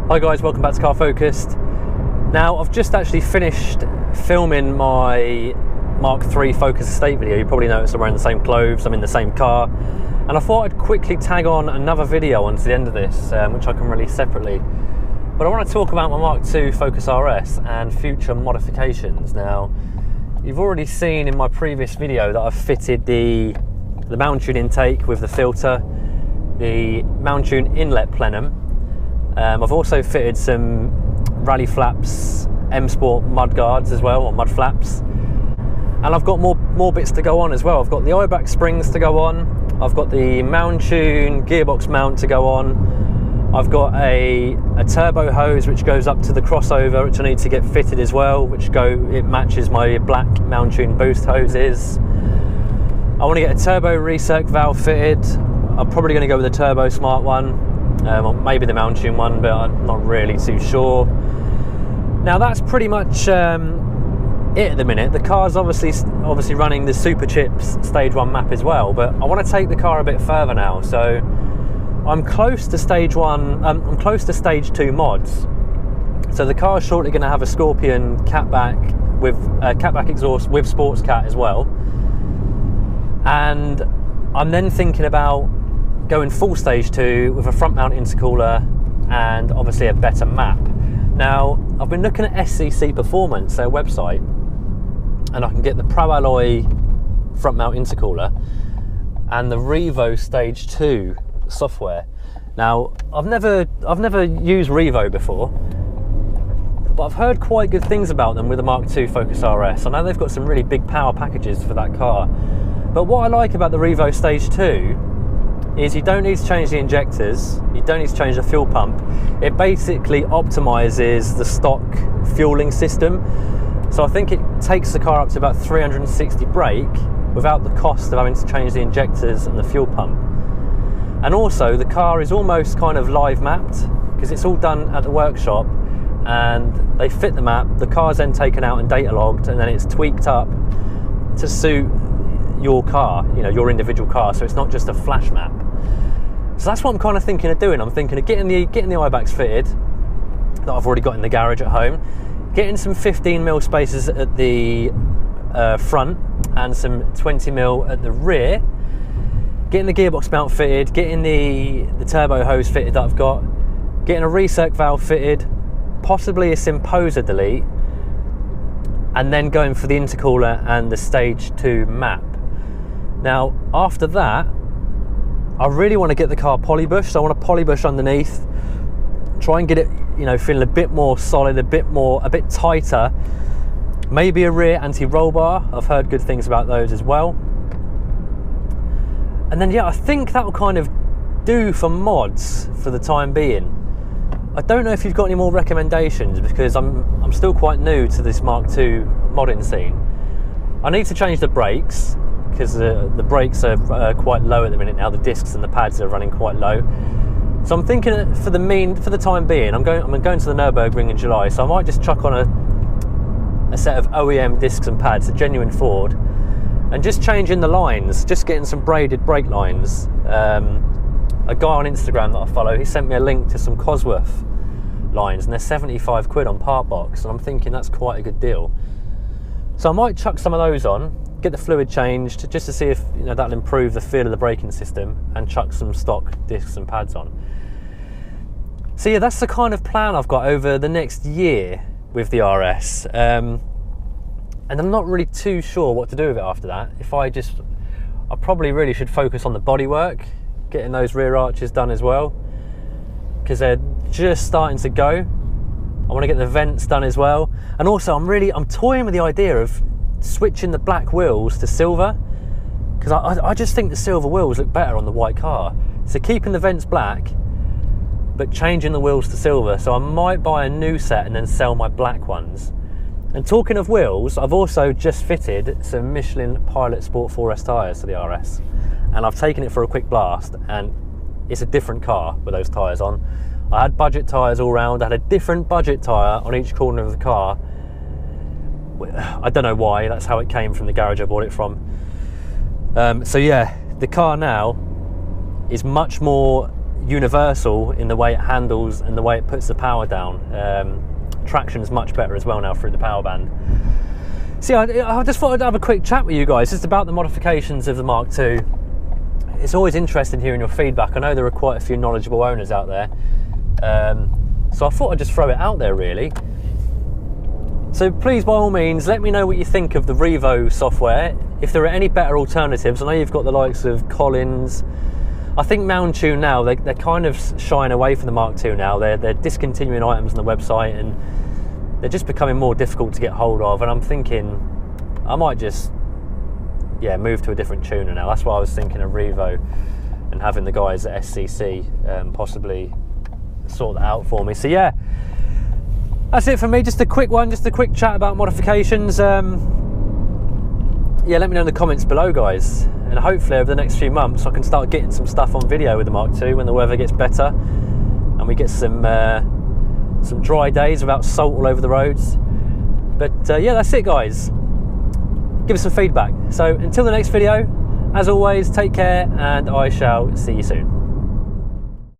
Hi guys, welcome back to Car Focused. Now I've just actually finished filming my Mark III Focus Estate video. You probably noticed I'm wearing the same clothes, I'm in the same car, and I thought I'd quickly tag on another video onto the end of this, which I can release separately. But I want to talk about my Mark II Focus RS and future modifications. Now, you've already seen in my previous video that I've fitted the mount tune intake with the filter, the mount tune inlet plenum. I've also fitted some Rally Flaps M Sport mud guards as well, or mud flaps. And I've got more bits to go on as well. I've got the eye-back springs to go on. I've got the mount tune gearbox mount to go on. I've got a turbo hose which goes up to the crossover, which I need to get fitted as well, it matches my black mount tune boost hoses. I want to get a turbo recirc valve fitted. I'm probably going to go with a turbo smart one. Or maybe the mount tune one, but I'm not really too sure. Now that's pretty much it at the minute. The car's obviously running the Super Chips Stage 1 map as well, but I want to take the car a bit further now. So I'm close to Stage 1, I'm close to Stage 2 mods. So the car's shortly going to have a Scorpion catback with catback exhaust with sports cat as well. And I'm then thinking about going full Stage 2 with a front mount intercooler and obviously a better map. Now, I've been looking at SCC Performance, their website, and I can get the Pro Alloy front mount intercooler and the Revo Stage 2 software. Now, I've never used Revo before, but I've heard quite good things about them with the Mark II Focus RS. I know they've got some really big power packages for that car. But what I like about the Revo Stage 2 is you don't need to change the injectors, you don't need to change the fuel pump. It basically optimizes the stock fueling system. So I think it takes the car up to about 360 brake without the cost of having to change the injectors and the fuel pump. And also the car is almost kind of live mapped because it's all done at the workshop and they fit the map, the car's then taken out and data logged, and then it's tweaked up to suit your car, you know, your individual car, so it's not just a flash map. So that's what I'm kind of thinking of doing. I'm thinking of getting the eye backs fitted that I've already got in the garage at home, getting some 15mm spacers at the front and some 20mm at the rear, getting the gearbox mount fitted, getting the turbo hose fitted that I've got, getting a recirc valve fitted, possibly a Simposer delete, and then going for the intercooler and the Stage 2 map. Now, after that, I really want to get the car polybushed. So I want to polybush underneath, try and get it, you know, feeling a bit more solid, a bit tighter. Maybe a rear anti-roll bar. I've heard good things about those as well. And then, yeah, I think that will kind of do for mods for the time being. I don't know if you've got any more recommendations because I'm still quite new to this Mark II modding scene. I need to change the brakes because the brakes are quite low at the minute now. The discs and the pads are running quite low. So I'm thinking for the time being, I'm going to the Nürburgring in July, so I might just chuck on a set of OEM discs and pads, a genuine Ford, and just changing the lines, just getting some braided brake lines. A guy on Instagram that I follow, he sent me a link to some Cosworth lines, and they're 75 quid on Partbox, and I'm thinking that's quite a good deal. So I might chuck some of those on, get the fluid changed, just to see if, you know, that'll improve the feel of the braking system, and chuck some stock discs and pads on. So yeah, that's the kind of plan I've got over the next year with the RS. And I'm not really too sure what to do with it after that. I probably really should focus on the bodywork, getting those rear arches done as well, because they're just starting to go. I want to get the vents done as well. And also I'm toying with the idea of switching the black wheels to silver, because I just think the silver wheels look better on the white car. So keeping the vents black, but changing the wheels to silver. So I might buy a new set and then sell my black ones. And talking of wheels, I've also just fitted some Michelin Pilot Sport 4S tyres to the RS. And I've taken it for a quick blast, and it's a different car with those tyres on. I had budget tyres all round. I had a different budget tyre on each corner of the car. I don't know why, that's how it came from the garage I bought it from. So yeah, the car now is much more universal in the way it handles and the way it puts the power down. Traction is much better as well now through the power band. So yeah, I just thought I'd have a quick chat with you guys just about the modifications of the Mark II. It's always interesting hearing your feedback. I know there are quite a few knowledgeable owners out there, so I thought I'd just throw it out there really. So please, by all means, let me know what you think of the Revo software. If there are any better alternatives. I know you've got the likes of Collins. I think Mountune now, they're kind of shying away from the Mark II now. They're discontinuing items on the website and they're just becoming more difficult to get hold of. And I'm thinking I might just, move to a different tuner now. That's why I was thinking of Revo and having the guys at SCC possibly sort that out for me. So yeah, that's it for me. Just a quick one, just a quick chat about modifications. Let me know in the comments below, guys, and hopefully over the next few months I can start getting some stuff on video with the Mark II when the weather gets better and we get some dry days without salt all over the roads. But yeah, that's it, guys. Give us some feedback. So until the next video, as always, take care and I shall see you soon.